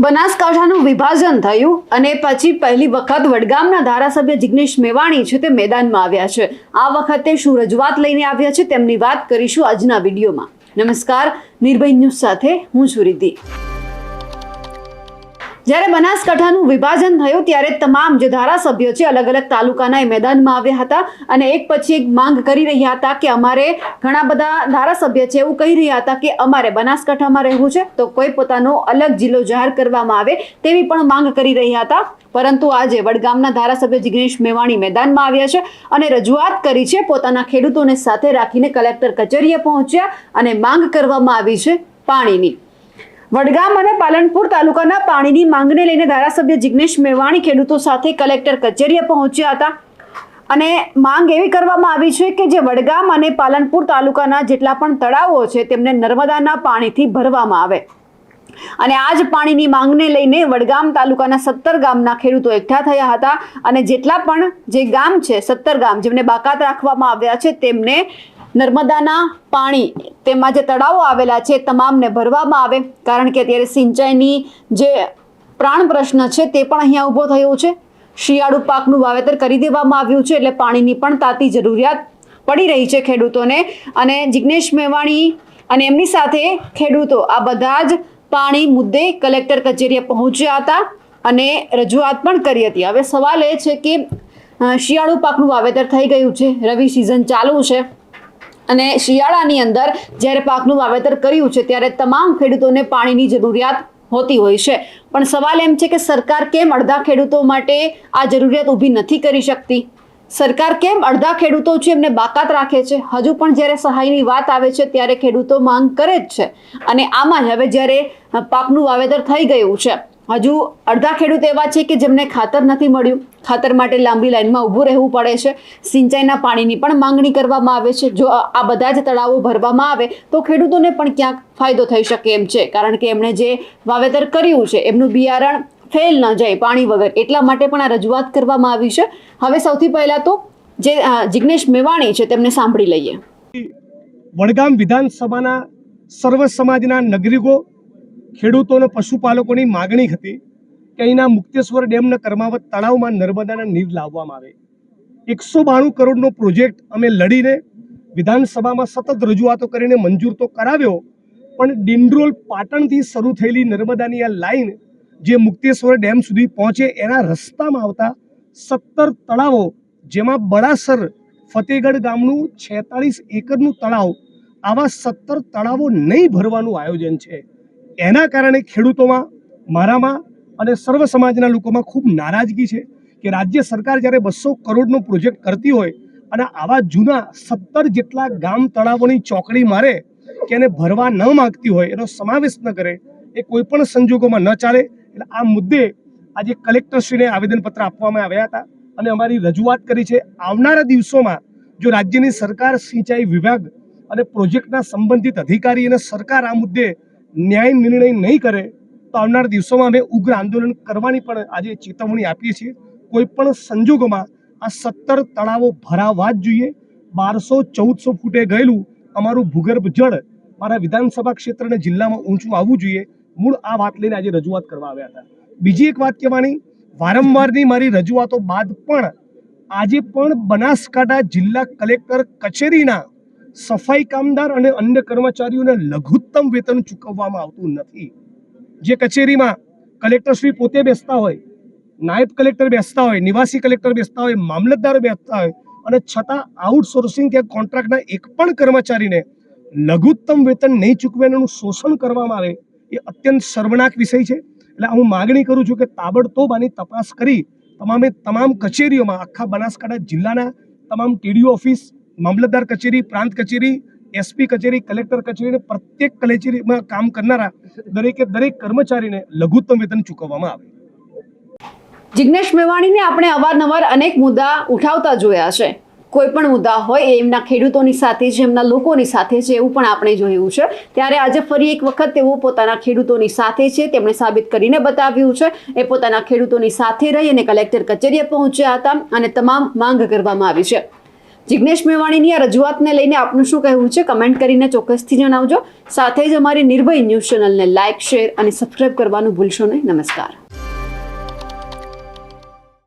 બનાસકાંઠાનું વિભાજન થયું અને પછી પહેલી વખત વડગામના ધારાસભ્ય જિગ્નેશ મેવાણી છે તે મેદાનમાં આવ્યા છે। આ વખતે શું રજૂઆત લઈને આવ્યા છે તેમની વાત કરીશું આજના વિડીયોમાં। નમસ્કાર, નિર્ભય ન્યૂઝ સાથે હું છું રિદ્ધિ। જ્યારે બનાસકાંઠાનું વિભાજન થયું ત્યારે તમામ જે ધારાસભ્યો છે અલગ અલગ તાલુકાના એ મેદાનમાં આવ્યા હતા અને એક પછી એક માંગ કરી રહ્યા હતા કે અમારે ઘણા બધા ધારાસભ્ય છે એવું કહી રહ્યા હતા કે અમારે બનાસકાંઠામાં રહેવું છે તો કોઈ પોતાનો અલગ જિલ્લો જાહેર કરવામાં આવે તેવી પણ માંગ કરી રહ્યા હતા। પરંતુ આજે વડગામના ધારાસભ્ય જિગ્નેશ મેવાણી મેદાનમાં આવ્યા છે અને રજૂઆત કરી છે। પોતાના ખેડૂતોને સાથે રાખીને કલેક્ટર કચેરીએ પહોંચ્યા અને માંગ કરવામાં આવી છે પાણીની। વડગામ અને પાલનપુર તાલુકાના પાણીની માંગને લઈને ધારાસભ્ય જિગ્નેશ મેવાણી ખેડૂતો સાથે કલેક્ટર કચેરીએ પહોંચ્યા હતા અને માંગ એવી કરવામાં આવી છે કે જે વડગામ અને પાલનપુર તાલુકાના જેટલા પણ તળાવો છે તેમને નર્મદાના પાણીથી ભરવામાં આવે અને આ જ પાણીની માંગને લઈને વડગામ તાલુકાના 17 ગામના ખેડૂતો એકઠા થયા હતા અને જેટલા પણ જે ગામ છે 17 ગામ જેમને બાકાત રાખવામાં આવ્યા છે તેમને નર્મદાના પાણી તેમાં જે તળાવો આવેલા છે તમામને ભરવામાં આવે, કારણ કે અત્યારે સિંચાઈની જે પ્રાણ પ્રશ્ન છે તે પણ અહીંયા ઊભો થયો છે। શિયાળુ પાકનું વાવેતર કરી દેવામાં આવ્યું છે એટલે પાણીની પણ તાતી જરૂરિયાત પડી રહી છે ખેડૂતોને અને જિગ્નેશ મેવાણી અને એમની સાથે ખેડૂતો આ બધા જ પાણી મુદ્દે કલેક્ટર કચેરીએ પહોંચ્યા હતા અને રજૂઆત પણ કરી હતી। હવે સવાલ એ છે કે શિયાળુ પાકનું વાવેતર થઈ ગયું છે, રવિ સિઝન ચાલુ છે અને શિયાળાની અંદર જ્યારે પાકનું વાવેતર કર્યું છે ત્યારે તમામ ખેડૂતોને પાણીની જરૂરિયાત હોતી હોય છે, પણ સવાલ એમ છે કે સરકાર કેમ અડધા ખેડૂતો માટે આ જરૂરિયાત ઊભી નથી કરી શકતી? સરકાર કેમ અડધા ખેડૂતો છે એમને બાકાત રાખે છે? હજુ પણ જ્યારે સહાયની વાત આવે છે ત્યારે ખેડૂતો માંગ કરે જ છે અને આમાં જ હવે જ્યારે પાકનું વાવેતર થઈ ગયું છે હજુ અડધા ખેડૂત એવા છે કે જેમને ખાતર નથી મળ્યું, ખાતર માટે લાંબી લાઈનમાં ઊભું રહેવું પડે છે, સિંચાઈના પાણીની પણ માંગણી કરવામાં આવે છે। જો આ બધા જ તળાવો ભરવામાં આવે તો ખેડૂતોને પણ ક્યાંક ફાયદો થઈ શકે એમ છે, કારણ કે એમણે જે વાવેતર કર્યું છે એમનું બિયારણ ફેલ ન જાય પાણી વગર, એટલા માટે પણ આ રજૂઆત કરવામાં આવી છે। હવે સૌથી પહેલા તો જે જિગ્નેશ મેવાણી છે તેમને સાંભળી લઈએ। વડગામ વિધાનસભાના સર્વ સમાજના નાગરિકો, ખેડૂતો અને પશુપાલકોની માગણી હતી કે અહીંના મુક્તેશ્વર ડેમના કર્માવત તળાવમાં નર્મદાના નીર લાવવામાં આવે। 192 કરોડનો પ્રોજેક્ટ અમે લડીને વિધાનસભામાં સતત રજૂઆતો કરીને મંજૂર તો કરાવ્યો, પણ ડિંડરોલ પાટણથી શરૂ થયેલી નર્મદાની આ લાઈન જે મુક્તેશ્વર ડેમ સુધી પહોંચે એના રસ્તામાં આવતા 17 તળાવો, જેમાં બળાસર ફતેગઢ ગામનું 46 એકરનું તળાવ, આવા 17 તળાવો નહીં ભરવાનું આયોજન છે। એના કારણે ખેડૂતોમાં, મારામાં અને સર્વ સમાજના લોકોમાં ખૂબ નારાજગી છે કે રાજ્ય સરકાર જ્યારે 200 કરોડનો પ્રોજેક્ટ કરતી હોય અને આવા જૂના 17 જેટલા ગામ તળાવોની ચોકડી મારે કે એને ભરવા ન માગતી હોય, એનો સમાવેશ ન કરે, એ કોઈ પણ સંજોગોમાં ન ચાલે। એટલે આ મુદ્દે આજે કલેક્ટરશ્રીને આવેદનપત્ર આપવામાં આવ્યા હતા અને અમારી રજૂઆત કરી છે। આવનારા દિવસોમાં જો રાજ્યની સરકાર, સિંચાઈ વિભાગ અને પ્રોજેક્ટના સંબંધિત અધિકારી અને સરકાર આ મુદ્દે ન્યાય નિર્ણય નહીં કરે તો આવનારા દિવસોમાં અમે ઉગ્ર આંદોલન કરવાની પણ આજે ચેતવણી આપીએ છીએ। કોઈ પણ સંજોગોમાં આ 17 તળાવો ભરાવા જ જોઈએ। 1200-1400 ફૂટે ગયેલું અમારું ભૂગર્ભ જળ મારા વિધાનસભા ક્ષેત્ર અને જિલ્લામાં ઊંચું આવવું જોઈએ। મૂળ આ વાત લઈને આજે રજૂઆત કરવા આવ્યા હતા। બીજી એક વાત કહેવાની, વારંવારની મારી રજૂઆતો બાદ પણ આજે પણ બનાસકાંઠા જિલ્લા કલેક્ટર કચેરીના સફાઈ કામદાર અને અન્ય કર્મચારીઓને લઘુત્તમ વેતન ચૂકવવામાં આવતું નથી। જે કચેરીમાં કલેક્ટરશ્રી પોતે બેસતા હોય, નાયબ કલેક્ટર બેસતા હોય, નિવાસી કલેક્ટર બેસતા હોય, મામલતદાર બેસતા હોય અને છતાં આઉટસોર્સિંગ કે કોન્ટ્રાક્ટના એક પણ કર્મચારીને લઘુત્તમ વેતન નહીં ચૂકવેનું શોષણ કરવામાં આવે એ અત્યંત શર્મનાક વિષય છે। એટલે હું માગણી કરું છું કે તાબડતોબ આની તપાસ કરી તમામ કચેરીઓમાં, આખા બનાસકાંઠા જિલ્લાના તમામ ટીડીઓ ઓફિસ, મામલતદાર કચેરી, પ્રાંત કચેરી, એસપી કચેરી, કલેક્ટર કચેરી, પ્રત્યેક કચેરીમાં કામ કરનારા દરેક કર્મચારીને લઘુત્તમ વેતન ચૂકવવામાં આવે। જિગ્નેશ મેવાણીને આપણે અવારનવાર અનેક મુદ્દા ઉઠાવતા જોયા છે। કોઈ પણ મુદ્દા હોય એ એમના ખેડૂતોની સાથે છે, એમના લોકોની સાથે છે, એવું પણ આપણે જોયું છે। ત્યારે આજે ફરી એક વખત તેઓ પોતાના ખેડૂતોની સાથે છે, તેમણે સાબિત કરીને બતાવ્યું છે। એ પોતાના ખેડૂતોની સાથે રહી અને કલેક્ટર કચેરીએ પહોંચ્યા હતા અને તમામ માંગ કરવામાં આવી છે। જિગ્નેશ મેવાણીની આ રજૂઆતને લઈને આપનું શું કહેવું છે કમેન્ટ કરીને ચોક્કસથી જણાવજો. સાથે જ અમારી નિર્ભય ન્યૂઝ ચેનલને લાઇક, શેર અને સબસ્ક્રાઇબ કરવાનું ભૂલશો નહીં. નમસ્કાર.